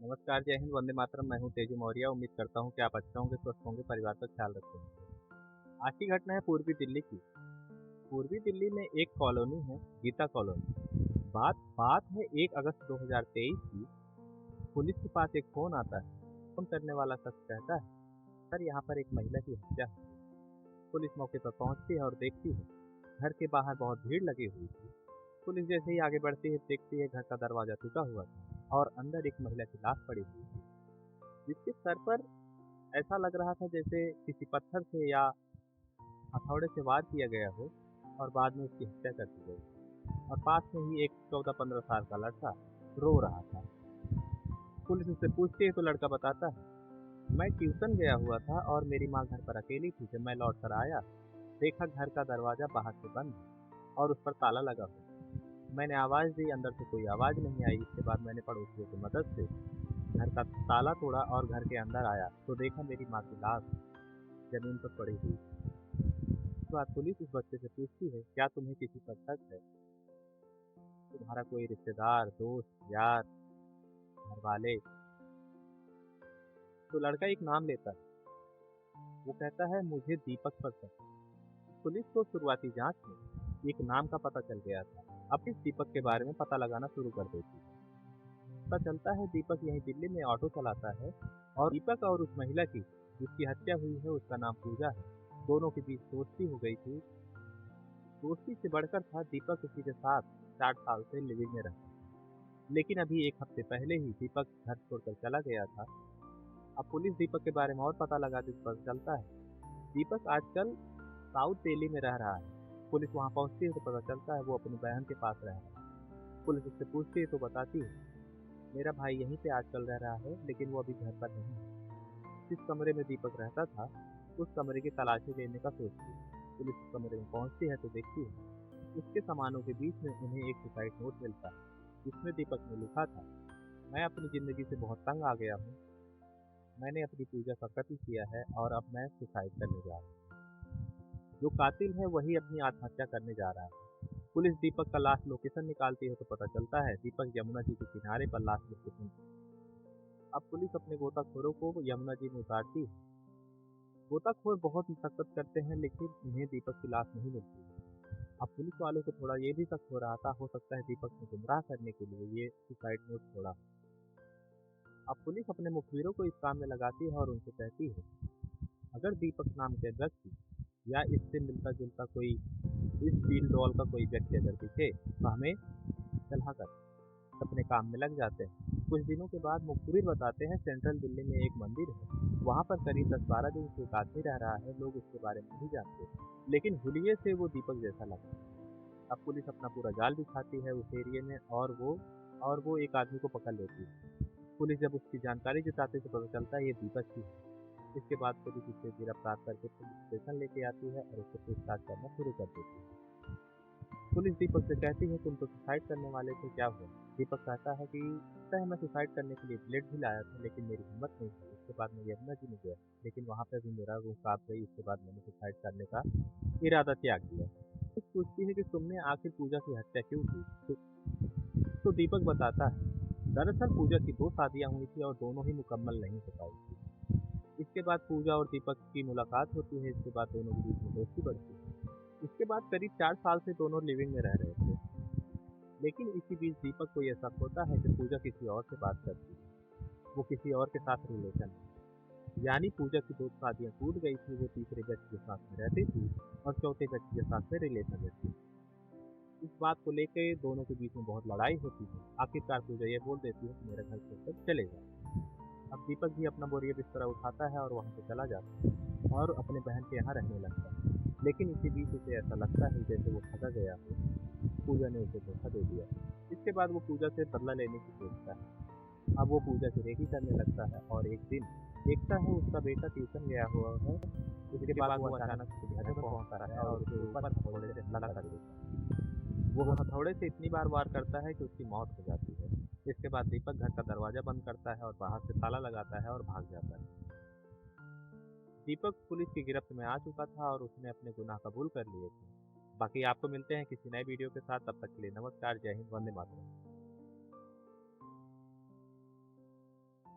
नमस्कार, जय हिंद, वंदे मातरम। मैं हूँ तेजू मौर्य। उम्मीद करता हूँ कि आप अच्छे होंगे, स्वस्थ होंगे, परिवार का ख्याल रखते होंगे। आज की घटना है पूर्वी दिल्ली की। पूर्वी दिल्ली में एक कॉलोनी है, गीता कॉलोनी। बात बात है 1 अगस्त 2023 की। पुलिस के पास एक फ़ोन आता है। फ़ोन करने वाला शख्स कहता है, सर यहाँ पर एक महिला की हत्या हुई है। पुलिस मौके पर पहुँचती है और देखती है, घर के बाहर बहुत भीड़ लगी हुई थी। पुलिस जैसे ही आगे बढ़ती है, देखती है घर का दरवाज़ा टूटा हुआ था और अंदर एक महिला की लाश पड़ी हुई थी, जिसके सर पर ऐसा लग रहा था जैसे किसी पत्थर से या हथौड़े से वार किया गया हो और बाद में उसकी हत्या कर दी गई। और पास में ही एक 14-15 साल का लड़का रो रहा था। पुलिस उससे पूछती है तो लड़का बताता है, मैं ट्यूशन गया हुआ था और मेरी माँ घर पर अकेली थी। जब मैं लौट कर आया, देखा घर का दरवाज़ा बाहर से बंद है और उस पर ताला लगा हुआ। मैंने आवाज़ दी, अंदर से कोई आवाज़ नहीं आई। इसके बाद मैंने पड़ोसियों की मदद से घर का ताला तोड़ा और घर के अंदर आया तो देखा मेरी माँ की लाश ज़मीन पर पड़ी हुई। इसके बाद पुलिस उस बच्चे से पूछती है, क्या तुम्हें किसी पर शक है? तुम्हारा कोई रिश्तेदार, दोस्त, यार, घरवाले? तो लड़का एक नाम लेता है। वो कहता है, मुझे दीपक पर शक है। पुलिस को शुरुआती जांच में एक नाम का पता चल गया था। अब इस दीपक के बारे में पता लगाना शुरू कर देती है। पता चलता है दीपक यहीं दिल्ली में ऑटो चलाता है और दीपक और उस महिला की जिसकी हत्या हुई है उसका नाम पूजा है। दोनों के बीच दोस्ती हो गई थी। दोस्ती से बढ़कर था, दीपक किसी के साथ 4 साल से लिविंग में रहता है। लेकिन अभी एक हफ्ते पहले ही दीपक घर छोड़कर चला गया था। अब पुलिस दीपक के बारे में और पता लगाती तो पता चलता है दीपक आजकल साउथ दिल्ली में रह रहा है। पुलिस वहां पहुंचती है तो पता चलता है वो अपनी बहन के पास रह रहा है। पुलिस उससे पूछती है तो बताती है, मेरा भाई यहीं पे आजकल रह रहा है लेकिन वो अभी घर पर नहीं है। जिस कमरे में दीपक रहता था उस कमरे की तलाशी लेने का सोचती है। पुलिस उस कमरे में पहुंचती है तो देखती है उसके सामानों के बीच में उन्हें एक सुसाइड नोट मिलता है जिसमें दीपक ने लिखा था, मैं अपनी ज़िंदगी से बहुत तंग आ गया हूँ। मैंने अपनी पूजा का कत्ल किया है और अब मैं सुसाइड करने जा रहा हूँ। जो कातिल है वही अपनी आत्महत्या करने जा रहा है। पुलिस दीपक का लाश लोकेशन निकालती है तो पता चलता है दीपक यमुना जी के किनारे पर लाश लोकेशन। अब पुलिस अपने गोताखोरों को यमुना जी में उतारती है। गोताखोर बहुत मशक्कत करते हैं लेकिन उन्हें दीपक की लाश नहीं मिलती। अब पुलिस वालों को थोड़ा ये भी शक हो रहा था, हो सकता है दीपक ने गुमराह करने के लिए ये सुसाइड नोट छोड़ा। अब पुलिस अपने मुखबिरों को इस काम में लगाती है और उनसे कहती है, अगर दीपक नाम के व्यक्ति या इससे मिलता जुलता कोई इस डील डॉल का कोई व्यक्ति अगर दिखे तो हमें सलाह कर अपने काम में लग जाते हैं। कुछ दिनों के बाद मुखबिर बताते हैं सेंट्रल दिल्ली में एक मंदिर है, वहाँ पर करीब 10-12 दिन से एक आदमी रह रहा है। लोग उसके बारे में नहीं जानते लेकिन हुलिये से वो दीपक जैसा लगता है। अब पुलिस अपना पूरा जाल बिछाती है उस एरिया में और वो एक आदमी को पकड़ लेती है। पुलिस जब उसकी जानकारी जुटाती है तो पता चलता है ये दीपक ही है। इसके बाद पुलिस उसे गिरफ्तार करके पुलिस स्टेशन लेके आती है और उससे पूछताछ करना शुरू कर देती है। पुलिस दीपक से कहती है, तुम तो सुसाइड करने वाले थे, क्या हुआ? दीपक कहता है कि पता है मैं सुसाइड करने के लिए बुलेट भी लाया था लेकिन मेरी हिम्मत नहीं हुई। उसके बाद मैं यमुना जी में गया लेकिन वहाँ पे भी मेरा रूह कांप गई। उसके बाद मैंने सुसाइड करने का इरादा त्याग दिया। पुलिस पूछती है कि तुमने आखिर पूजा की हत्या क्यों की? तो दीपक बताता है, दरअसल पूजा की 2 शादियाँ हुई थी और दोनों ही मुकम्मल नहीं हो पाई थी। इसके बाद पूजा और दीपक की मुलाकात होती है। इसके बाद दोनों के बीच में दोस्ती बढ़ती है। इसके बाद करीब 4 साल से दोनों लिविंग में रह रहे थे। लेकिन इसी बीच दीपक को यह शक होता है कि पूजा किसी और से बात करती है। वो किसी और के साथ रिलेशन है। यानी पूजा की 2 शादियाँ टूट गई थी, वो तीसरे व्यक्ति के साथ में रहती थी और चौथे व्यक्ति के साथ में रिलेशन में थी। इस बात को लेके दोनों के बीच में बहुत लड़ाई होती है। आखिरकार पूजा ये बोल देती है कि मेरा घर छोड़कर चले जाओ। अब दीपक भी अपना बोरिया बिस्तरा उठाता है और वहाँ से चला जाता है और अपने बहन के यहाँ रहने लगता है। लेकिन इसी बीच उसे ऐसा लगता है जैसे वो ठगा गया हो। पूजा ने उसे धोखा दे दिया। इसके बाद वो पूजा से बदला लेने की सोचता है। अब वो पूजा की रेकी करने लगता है और एक दिन देखता है उसका बेटा ट्यूशन गया हुआ है। इसके बाद वो अचानक उसके घर में पहुंचता है और उसके ऊपर हथौड़े से हमला कर देता है। वो हथौड़े से इतनी बार वार करता है कि उसकी मौत हो जाती है। इसके बाद दीपक घर का दरवाजा बंद करता है और बाहर से ताला लगाता है और भाग जाता है। दीपक पुलिस की गिरफ्त में आ चुका था और उसने अपने गुनाह कबूल कर लिए थे। बाकी आपको मिलते हैं किसी नए वीडियो के साथ, तब तक के लिए नमस्कार, जय हिंद, वंदे मातरम।